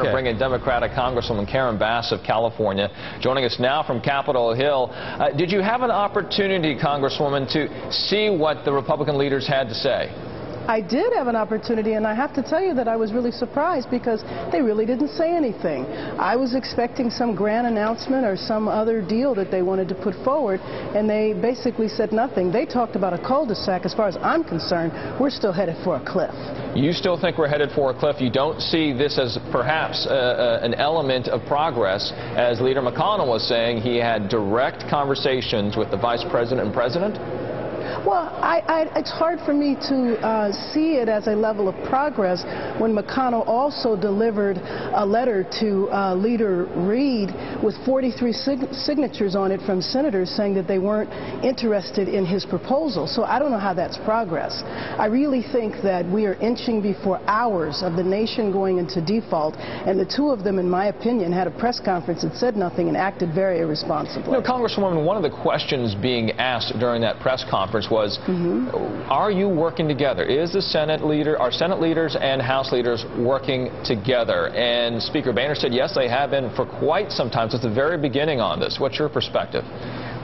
Bring in Democratic Congresswoman Karen Bass of California, joining us now from Capitol Hill. Did you have an opportunity, Congresswoman, to see what the Republican leaders had to say? I did have an opportunity, and I have to tell you that I was really surprised because they really didn't say anything. I was expecting some grand announcement or some other deal that they wanted to put forward, and they basically said nothing. They talked about a cul-de-sac. As far as I'm concerned, we're still headed for a cliff. You still think we're headed for a cliff? You don't see this as perhaps an element of progress, as Leader McConnell was saying he had direct conversations with the Vice President and President? Well, it's hard for me to see it as a level of progress when McConnell also delivered a letter to Leader Reid with 43 signatures on it from senators saying that they weren't interested in his proposal. So I don't know how that's progress. I really think that we are inching before hours of the nation going into default, and the two of them, in my opinion, had a press conference that said nothing and acted very irresponsibly. You know, Congresswoman, one of the questions being asked during that press conference was, are you working together? Is the Senate leader, are Senate leaders and House leaders working together? And Speaker Boehner said, yes, they have been for quite some time, since the very beginning on this. What's your perspective?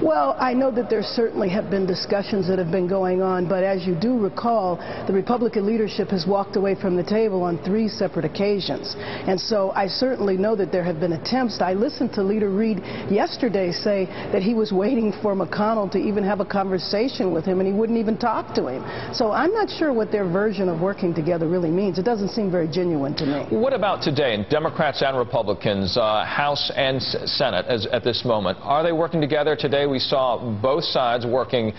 Well, I know that there certainly have been discussions that have been going on, but as you do recall, the Republican leadership has walked away from the table on 3 separate occasions. And so I certainly know that there have been attempts. I listened to Leader Reid yesterday say that he was waiting for McConnell to even have a conversation with him, and he wouldn't even talk to him. So I'm not sure what their version of working together really means. It doesn't seem very genuine to me. What about today? Democrats and Republicans, House and Senate at this moment, are they working together today? We saw both sides working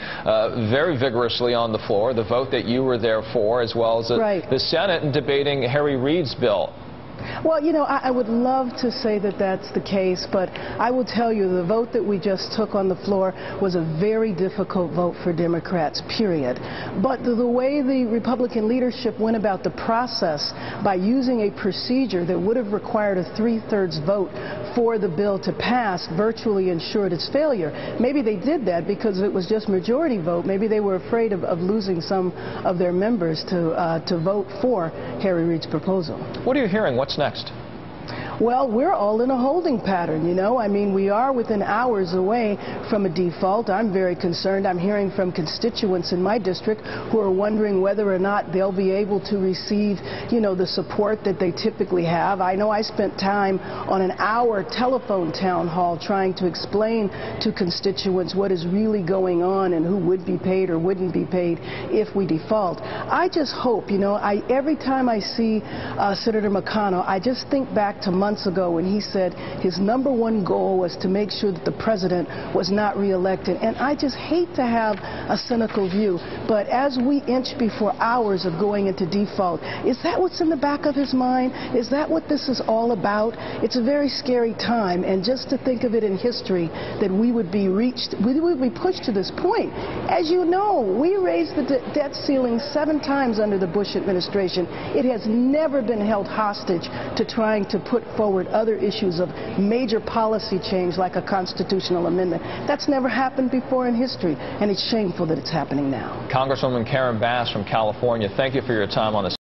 very vigorously on the floor, the vote that you were there for, as well as the Senate debating Harry Reid's bill. Well, you know, I would love to say that that's the case, but I will tell you the vote that we just took on the floor was a very difficult vote for Democrats, period. But the way the Republican leadership went about the process by using a procedure that would have required a 3/3 vote for the bill to pass virtually ensured its failure. Maybe they did that because it was just majority vote. Maybe they were afraid of losing some of their members to vote for Harry Reid's proposal. What are you hearing? What's next? Well, we're all in a holding pattern, you know. I mean, we are within hours away from a default. I'm very concerned. I'm hearing from constituents in my district who are wondering whether or not they'll be able to receive, you know, the support that they typically have. I know I spent time on an hour telephone town hall trying to explain to constituents what is really going on and who would be paid or wouldn't be paid if we default. I just hope, you know, every time I see Senator McConnell, I just think back to months ago when he said his #1 goal was to make sure that the president was not reelected. And I just hate to have a cynical view, but as we inch before hours of going into default, is that what's in the back of his mind? Is that what this is all about? It's a very scary time, and just to think of it in history that we would be pushed to this point. As you know, we raised the debt ceiling 7 times under the Bush administration. It has never been held hostage to trying to put forward other issues of major policy change like a constitutional amendment. That's never happened before in history, and it's shameful that it's happening now. Congresswoman Karen Bass from California, thank you for your time on this.